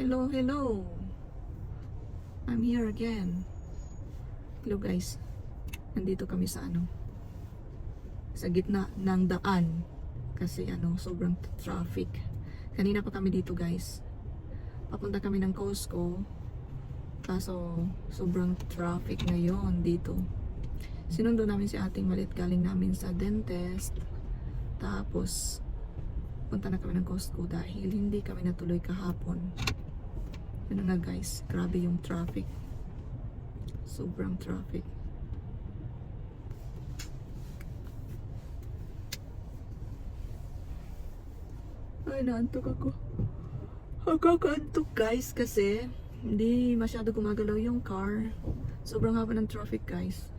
Hello, hello. I'm here again. Hello guys. Nandito kami sa sa gitna ng daan kasi sobrang traffic. Kanina pa kami dito guys. Papunta kami ng Costco. Kaso sobrang traffic ngayon dito. Sinundo namin si ating malit, galing namin sa dentist. Tapos punta na kami ng Costco dahil hindi kami natuloy kahapon. Yun na nga guys, grabe yung traffic. Sobrang traffic. Ay, naantok ako. Nakakaantok guys kasi hindi masyado gumagalaw yung car. Sobrang haba ng traffic guys.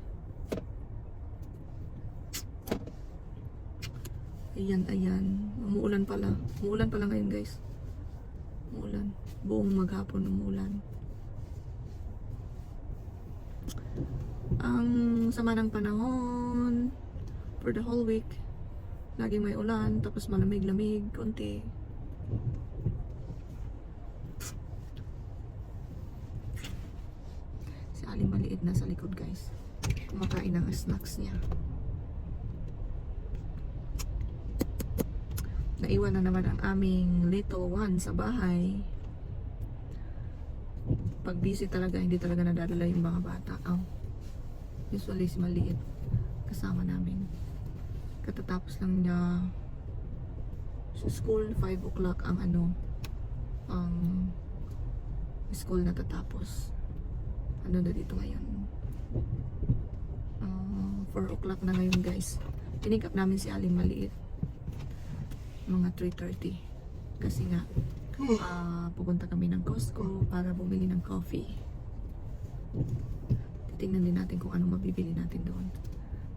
Ayan, ayan. Umuulan pala. Umuulan pala ngayon guys. Umuulan. Buong maghapon umuulan. Ang sama ng panahon for the whole week. Laging may ulan, tapos malamig-lamig, konti. Si Ali maliit na sa likod guys. Kumakain ng snacks niya. Naiwan na naman ang aming little one sa bahay. Pag busy talaga, hindi talaga nadadala yung mga bata. Usually si maliit kasama namin. Katatapos lang niya sa school, 5 o'clock ang ang school na tatapos. Na dito ngayon? 4 o'clock na ngayon guys. Pinick up namin si Aling maliit mga 3:30 kasi nga pupunta kami ng Costco para bumili ng coffee. Titingnan din natin kung ano mabibili natin doon.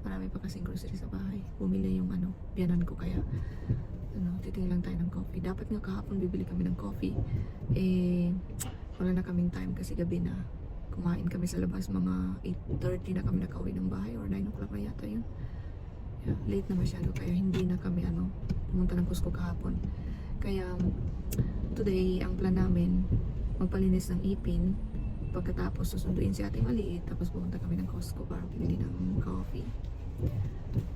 Marami pa kasing grocery sa bahay. Bumili yung biyanan ko kaya titingnan lang tayo ng coffee. Dapat nga kahapon bibili kami ng coffee. Wala na kaming time kasi gabi na. Kumain kami sa labas mga 8:30 na kami nakauwi ng bahay or 9 o'clock na yata yun. Yeah, late na masyado kaya hindi na kami pumunta ng Costco kahapon. Kaya today ang plan namin magpalinis ng ipin, pagkatapos susunduin si ating maliit, tapos pumunta kami ng Costco para bumili ng coffee.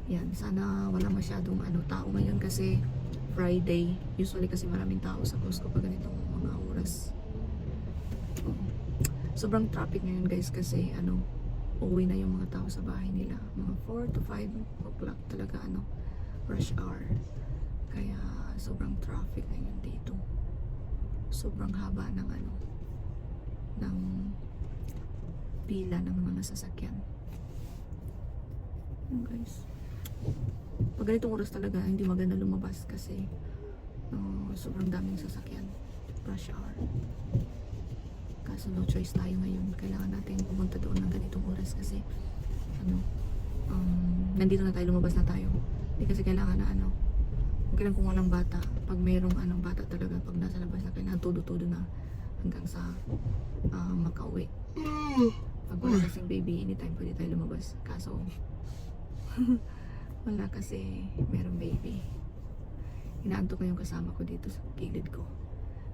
Yan, sana wala masyadong tao ngayon kasi Friday. Usually kasi maraming tao sa Costco pag ganitong mga oras. Sobrang traffic ngayon guys kasi uuwi na yung mga tao sa bahay nila. Mga 4 to 5 o'clock talaga rush hour. Kaya sobrang traffic ngayon dito. Sobrang haba ng ng pila ng mga sasakyan. Guys, pag ganitong oras talaga hindi maganda lumabas kasi sobrang daming sasakyan. Rush hour. Kaso no choice tayo ngayon. Kailangan natin pumunta doon ng ganitong oras kasi nandito na tayo, lumabas na tayo. Hindi kasi kailangan na okay lang kung walang bata. Pag mayroong bata talaga, pag nasa labas na kailangan todo-todo na hanggang sa makauwi. Pag wala kasing baby, anytime pwede tayo lumabas. Kaso wala kasi mayroong baby. Inaantok na yung kasama ko dito sa gilid ko.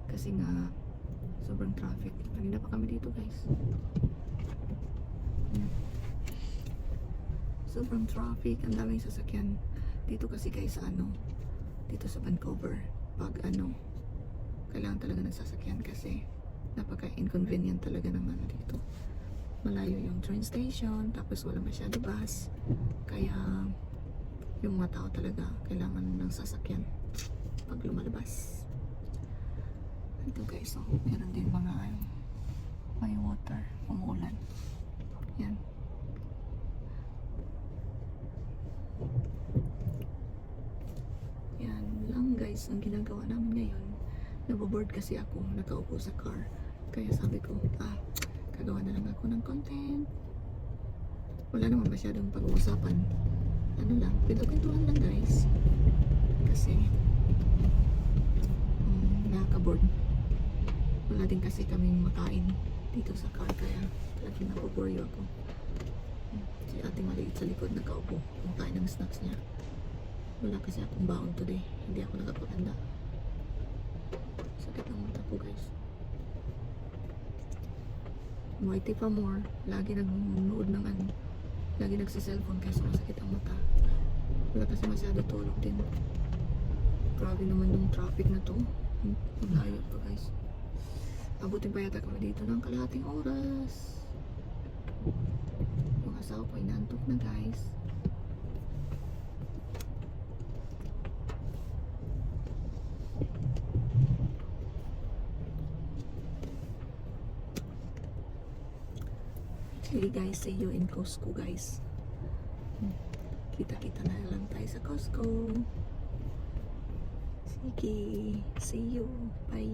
Kasi nga sobrang traffic. Kanina pa kami dito guys. Sobrang traffic. Ang daming sasakyan. Dito kasi guys sa dito sa Vancouver. Pag kailangan talaga ng sasakyan kasi napaka-inconvenient talaga ng dito. Malayo yung train station. Tapos wala masyado bus. Kaya yung mga tao talaga kailangan ng sasakyan pag lumalabas. Ito guys, meron din mga may water, umuulan. Yan. Yan lang guys ang ginagawa namin ngayon. Naboboard kasi ako, nakaupo sa car. Kaya sabi ko, gagawa na lang ako ng content. Wala naman masyadong pag-uusapan. Lang, pinto-pintuhan lang guys. Kasi nakaka-board. Wala din kasi kaming makain dito sa car kaya lagi naboboryo ako. Si ating maliit sa likod nakaupo kumakain ng snacks niya. Wala kasi akong baon today, hindi ako nakapaganda. Sakit ng mata ko guys. Whitey pa more. Lagi nanonood ng ano. Lagi nagsiselfone kaya sumasakit ang mata. Wala kasi masyado tulog din. Grabe naman yung traffic na to. Ang layo pa guys. Abutin pa yata kami dito ng kalahating oras. Yung asawa ko inantok na guys. Okay guys, see you in Costco guys. Kita-kita na lang tayo sa Costco. Sige, see you. Bye.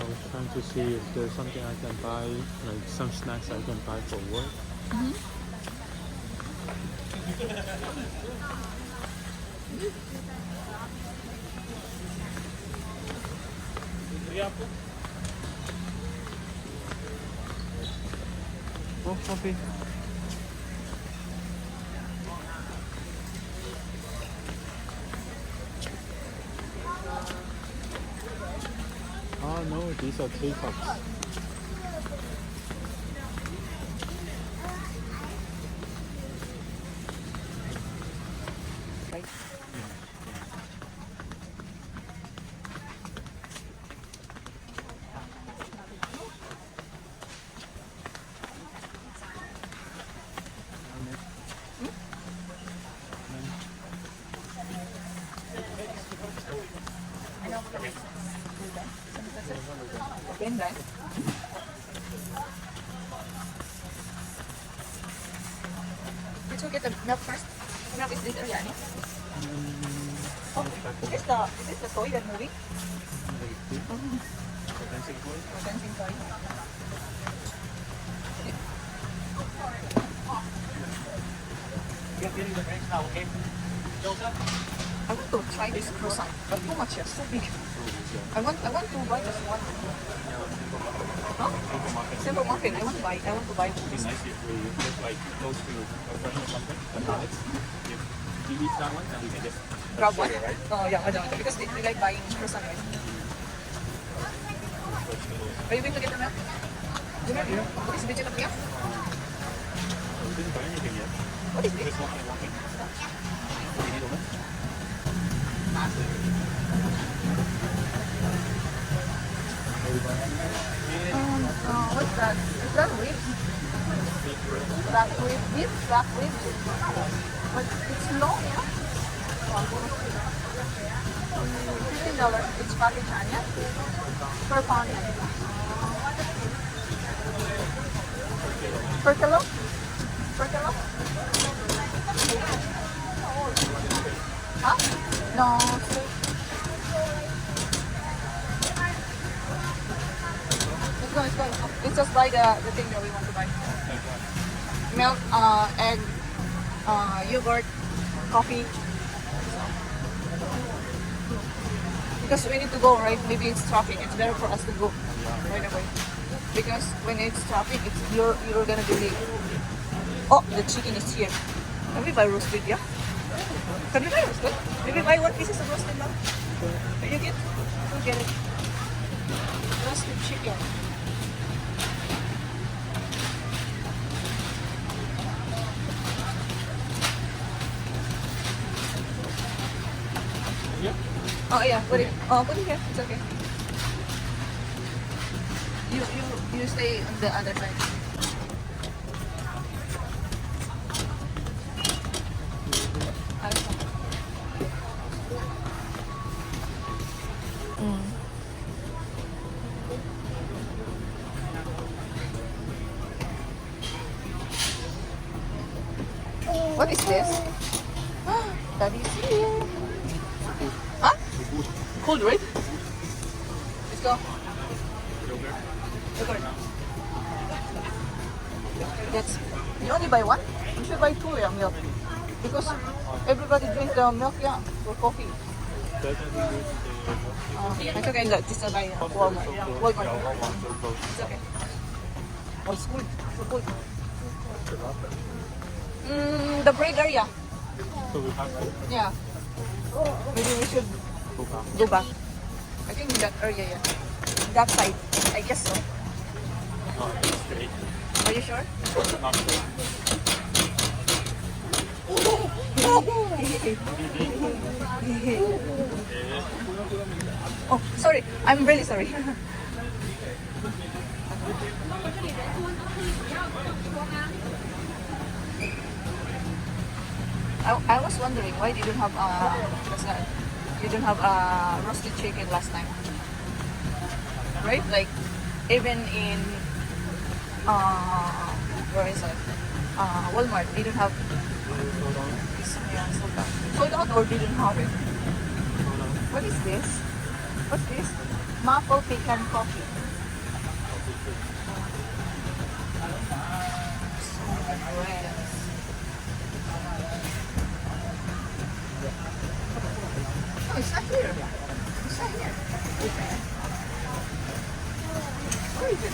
I was trying to see if there's something I can buy, like some snacks I can buy for work. Oh, coffee. Oh no, these are teacups. Again, right? Did you get the milk first? Milk is this biryani? Oh, is this the toy that moving? Dancing toy. You're getting the drinks now, okay? Joseph? I want to try this croissant, but too much, yeah, so big. I want to buy just one. Huh? Simple muffin. I want to buy. It's nice if we look like close to a friend or something. But now if you eat that one, then we can just Grab one. share, right? Oh yeah, I don't because they like buying croissant, right? Are you going to get the milk? What is vegetable milk? We didn't buy anything yet. What is this? Just walking. Do you need a milk? What's that? Is that ribs? Black rib, beef, black ribs. But it's long, yeah? $15. It's package onion per pound. Per kilo? Per kilo? Huh? No. Let's go. Let's just buy the thing that we want to buy. Milk, egg, yogurt, coffee. Because we need to go, right? Maybe it's traffic. It's better for us to go right away. Because when it's traffic, you're gonna be late. Oh, the chicken is here. Can we buy roasted, yeah? Can we buy roasted? Maybe buy one piece of roasted now. Are you get? We'll get it. Roasted chicken. Yeah. Oh yeah, put it here. It's okay. You stay on the other side. What is this? Daddy's here. Huh? Cold, right? Let's go. Yogurt. That's, you only buy one? You should buy two milk. Because everybody drinks the milk, yeah, for coffee. It's okay, just buy Walmart. It's okay. Oh, it's good. It's good. The break area. So we have to Yeah. Maybe we should go back. go back. I think in that area, yeah. That side. I guess so. It's straight. Are you sure? Not straight. Oh, sorry. I'm really sorry. I was wondering why you didn't have what's that? You didn't have roasted chicken last time, right? Like even in where is it? Walmart. They didn't have this. Yeah, sold out or didn't have it. What is this? What's this? Maple pecan coffee. Yes. Oh, it's not here. It's not here. Where is it?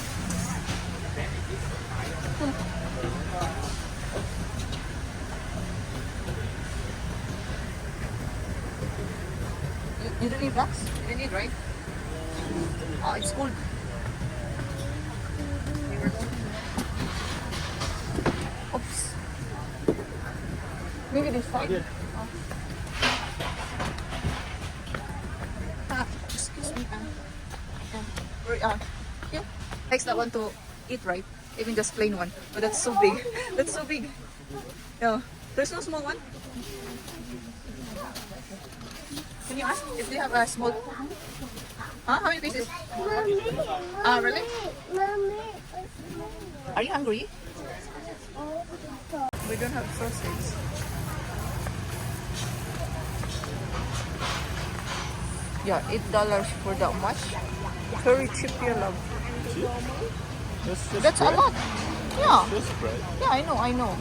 You don't need blocks? You don't need, right? Oh, it's cold. Oops. Maybe this side. Oh. Excuse me. Here. Takes that one to eat, right? Even just plain one. But that's so big. That's so big. Yeah. There's no small one. Can you ask if they have a small? Huh? How many pieces? Really? Are you hungry? We don't have sausage. Yeah, $8 for that much. Very cheap here, love. That's a lot. Yeah. Just bread. Yeah, I know.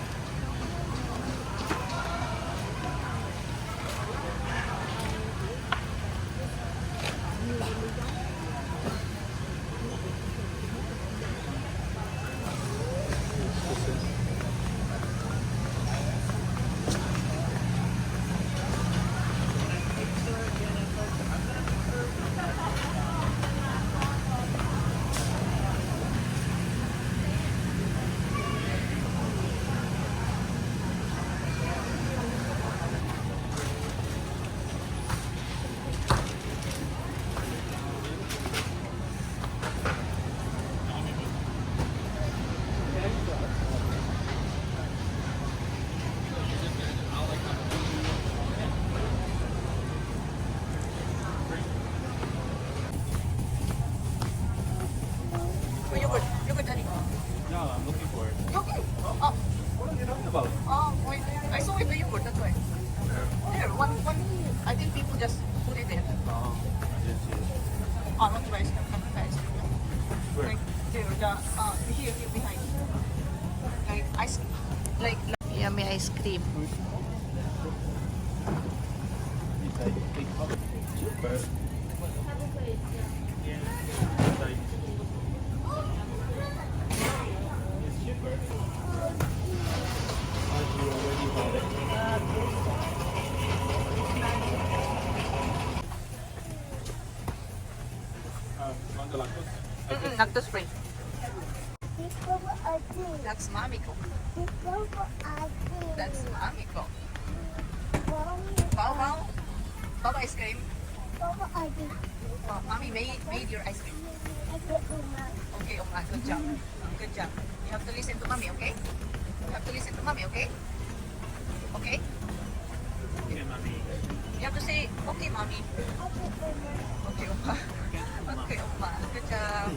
Yogurt, Daddy. No, I'm looking for it. Okay. Oh, What are you talking about? wait. I saw it the yogurt, that's why. There, one. I think people just put it there. Oh, yes, yes. Not the ice cream, Where? Like there, here behind. Like ice, like yummy ice cream. It's like big cup. Super. It's like it's cheaper. You already have it. Want the lactose? Lactose free. That's mommy cook. That's mommy cook. Wow. Baba ice cream. Oh, mommy made your ice cream. Okay, Oma, good job. Good job. You have to listen to mommy, okay? You have to listen to mommy, okay? Okay? Okay, mommy. You have to say, okay, mommy. Okay, Oma. Okay, Oma. Good job.